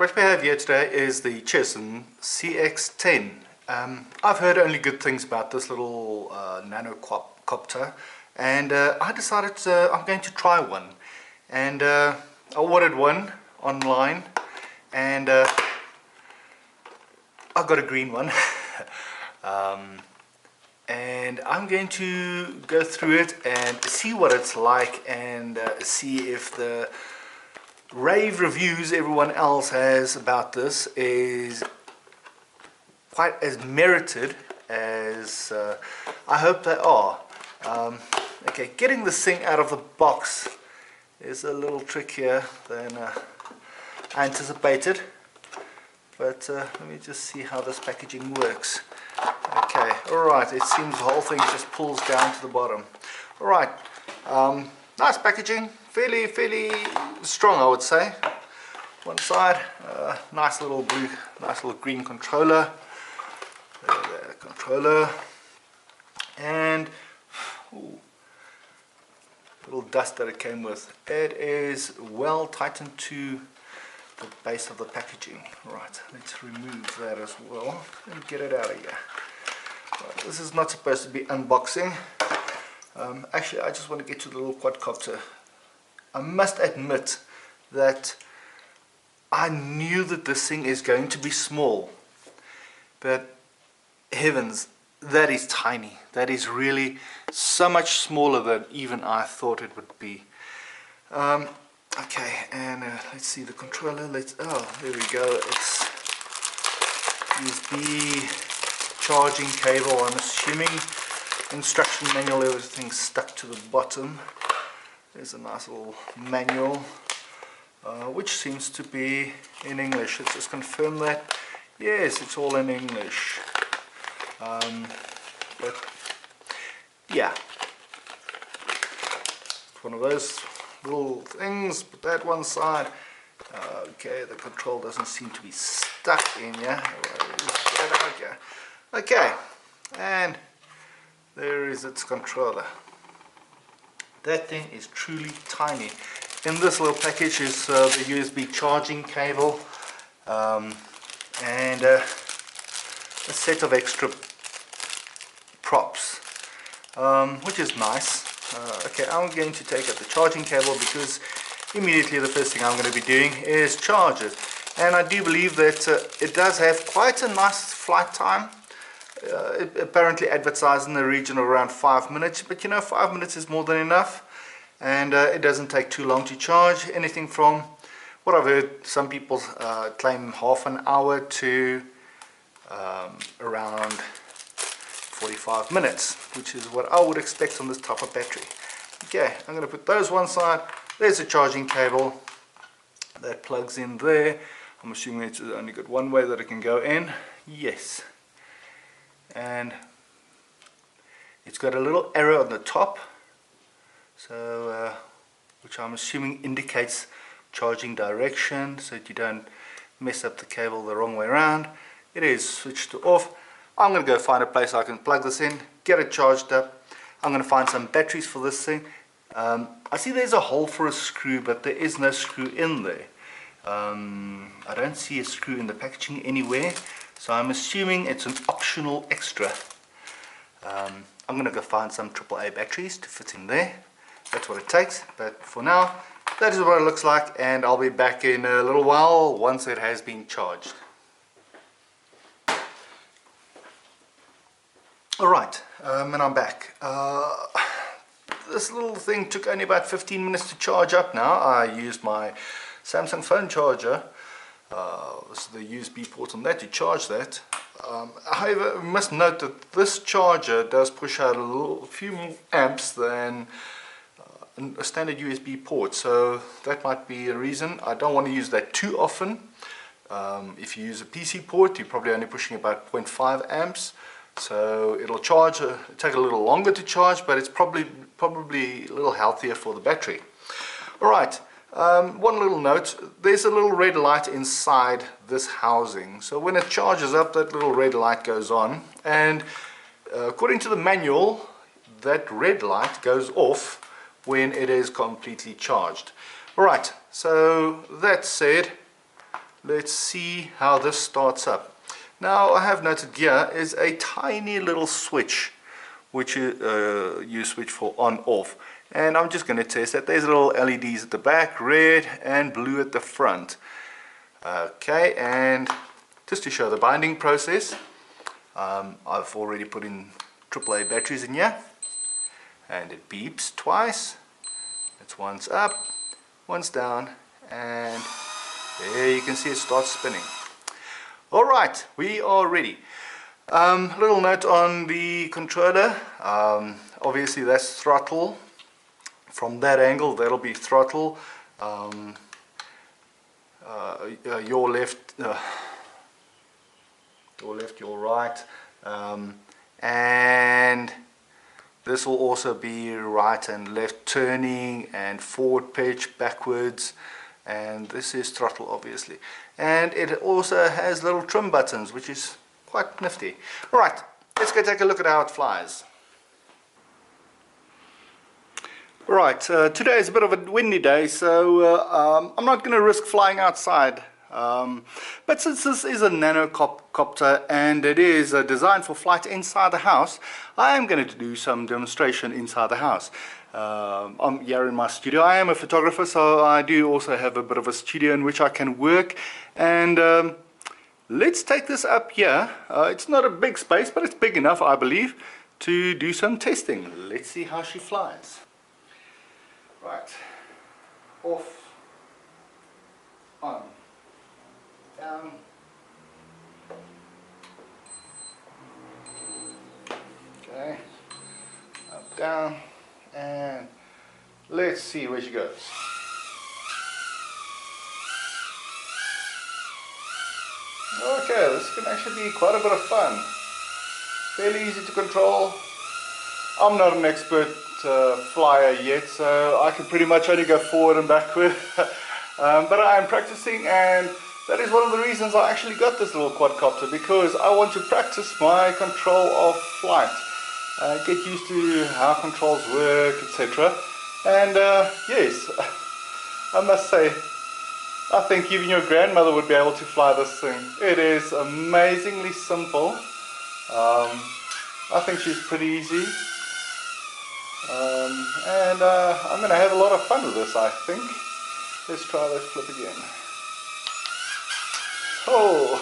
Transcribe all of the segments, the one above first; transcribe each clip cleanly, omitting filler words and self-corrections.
what we have here today is the Cheerson CX-10. I've heard only good things about this little nanocopter, and I decided I'm going to try one. And I ordered one online, and I got a green one. And I'm going to go through it and see what it's like, and see if the rave reviews everyone else has about this is quite as merited as I hope they are. Okay, getting this thing out of the box is a little trickier than I anticipated, but let me just see how this packaging works. Okay, alright, it seems the whole thing just pulls down to the bottom. Alright, nice packaging, fairly strong, I would say. One side, nice little blue, nice little green controller. There, controller. And little dust that it came with. It is well tightened to the base of the packaging. Right, let's remove that as well and get it out of here. Right, this is not supposed to be unboxing. Actually, I just want to get to the little quadcopter. I must admit that I knew that this thing is going to be small, but heavens, that is tiny. That is really so much smaller than even I thought it would be. Okay, and let's see the controller. Oh, there we go. It's USB charging cable. I'm assuming instruction manual, everything's stuck to the bottom. There's a nice little manual, which seems to be in English. Let's just confirm that. Yes, it's all in English. But yeah, one of those little things. Put that one side. Okay, the control doesn't seem to be stuck in here. Okay, and there is its controller. That thing is truly tiny. In this little package is the USB charging cable, and a set of extra props, which is nice. Okay, I'm going to take out the charging cable because immediately the first thing I'm going to be doing is charge it. And I do believe that it does have quite a nice flight time. It apparently advertised in the region of around 5 minutes, but you know, 5 minutes is more than enough, and it doesn't take too long to charge. Anything from what I've heard, some people claim half an hour to around 45 minutes, which is what I would expect on this type of battery. Okay, I'm going to put those one side. There's a charging cable that plugs in there. I'm assuming it's only got one way that it can go in. Yes. And it's got a little arrow on the top, so which I'm assuming indicates charging direction, so that you don't mess up the cable the wrong way around. It is switched to off. I'm going to go find a place I can plug this in, get it charged up. I'm going to find some batteries for this thing. I see there's a hole for a screw, but there is no screw in there. I don't see a screw in the packaging anywhere, so I'm assuming it's an optional extra. I'm going to go find some AAA batteries to fit in there. That's what it takes, but for now, that is what it looks like, and I'll be back in a little while once it has been charged. Alright, and I'm back. This little thing took only about 15 minutes to charge up now. I used my Samsung phone charger, this is the USB port on that, to charge that. However, I must note that this charger does push out a few more amps than a standard USB port, so that might be a reason. I don't want to use that too often. If you use a PC port, you're probably only pushing about 0.5 amps. So it'll charge, take a little longer to charge, but it's probably a little healthier for the battery. Alright, one little note, there's a little red light inside this housing. So when it charges up, that little red light goes on, and according to the manual, that red light goes off when it is completely charged. Alright, so that said, let's see how this starts up. Now I have noted here is a tiny little switch which you switch for on off, and I'm just going to test that. There's little LEDs at the back, red and blue at the front. Okay, and just to show the binding process, I've already put in AAA batteries in here, and it beeps twice. It's once up, once down, and there you can see it starts spinning. Alright, we are ready. Little note on the controller, obviously that's throttle. From that angle that'll be throttle. Your left, your right, and this will also be right and left turning and forward pitch, backwards, and this is throttle obviously. And it also has little trim buttons, which is quite nifty. Alright, let's go take a look at how it flies. Right, today is a bit of a windy day, so I'm not going to risk flying outside. But since this is a nanocopter and it is designed for flight inside the house, I am going to do some demonstration inside the house. I'm here in my studio. I am a photographer, so I do also have a bit of a studio in which I can work. And let's take this up here. It's not a big space, but it's big enough, I believe, to do some testing. Let's see how she flies. Right, off, on, down, okay, up, down, and let's see where she goes. Okay, this can actually be quite a bit of fun. Fairly easy to control. I'm not an expert flyer yet, so I can pretty much only go forward and backward. But I am practicing, and that is one of the reasons I actually got this little quadcopter, because I want to practice my control of flight, get used to how controls work, etc. And yes, I must say, I think even your grandmother would be able to fly this thing. It is amazingly simple. I think she's pretty easy. And I'm going to have a lot of fun with this, I think. Let's try this flip again. Oh,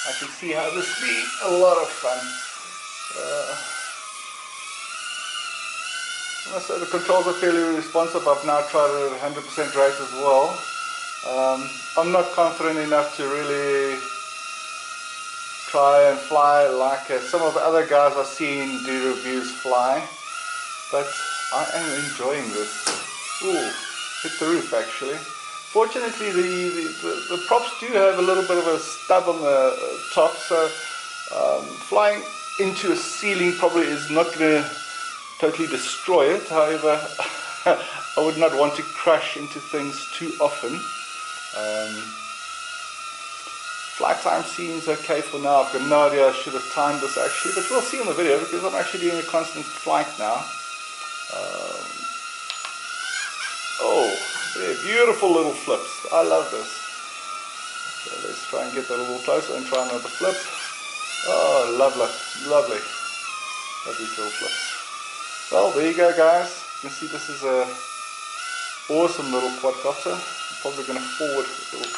I can see how this will be a lot of fun. I must say the controls are fairly responsive. I've now tried it at 100% rate as well. I'm not confident enough to really try and fly like some of the other guys I've seen do reviews fly, but I am enjoying this. Ooh, hit the roof actually. Fortunately the props do have a little bit of a stub on the top, so flying into a ceiling probably is not going to totally destroy it. However, I would not want to crash into things too often. Flight time seems okay for now. I've got no idea, I should have timed this actually, but we'll see in the video because I'm actually doing a constant flight now. Oh, yeah, beautiful little flips. I love this. So let's try and get that a little closer and try another flip. Oh, lovely, lovely. Lovely little flips. Well, there you go guys. You can see this is a awesome little quadcopter. I'm probably going to forward a little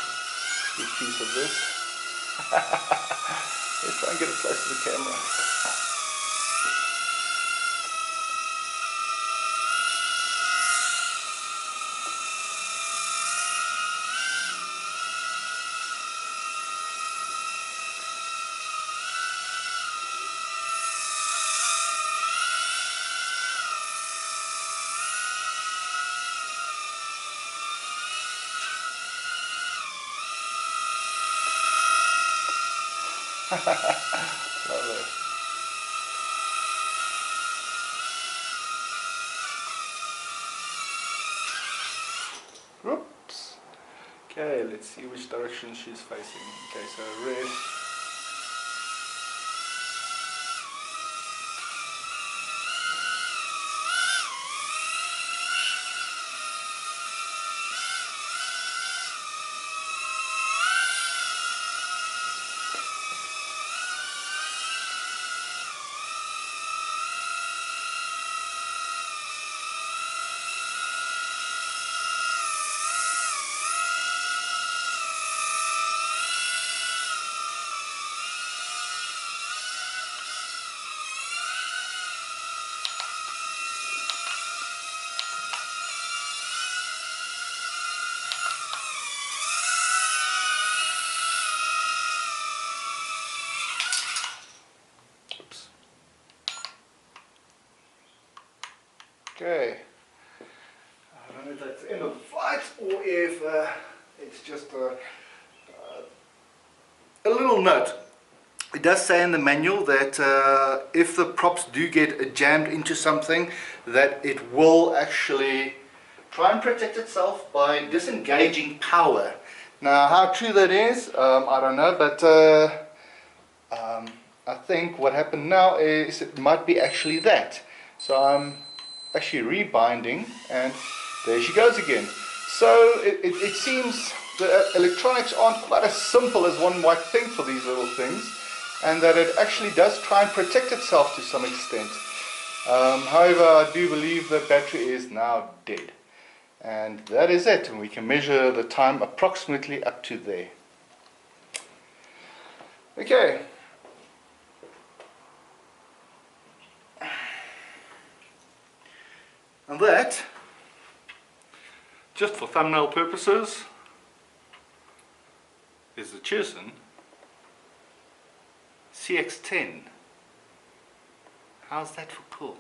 piece of this. Let's try and get it close to the camera. Lovely. Whoops. Okay, let's see which direction she's facing. Okay, so red. Okay, I don't know if that's the end of the fight or if it's just a little note. It does say in the manual that if the props do get jammed into something, that it will actually try and protect itself by disengaging power. Now, how true that is, I don't know, but I think what happened now is it might be actually that. So I'm actually rebinding, and there she goes again. So it seems the electronics aren't quite as simple as one might think for these little things, and that it actually does try and protect itself to some extent. However, I do believe the battery is now dead. And that is it, and we can measure the time approximately up to there. Okay. And that, just for thumbnail purposes, is the Cheerson CX-10. How's that for cool?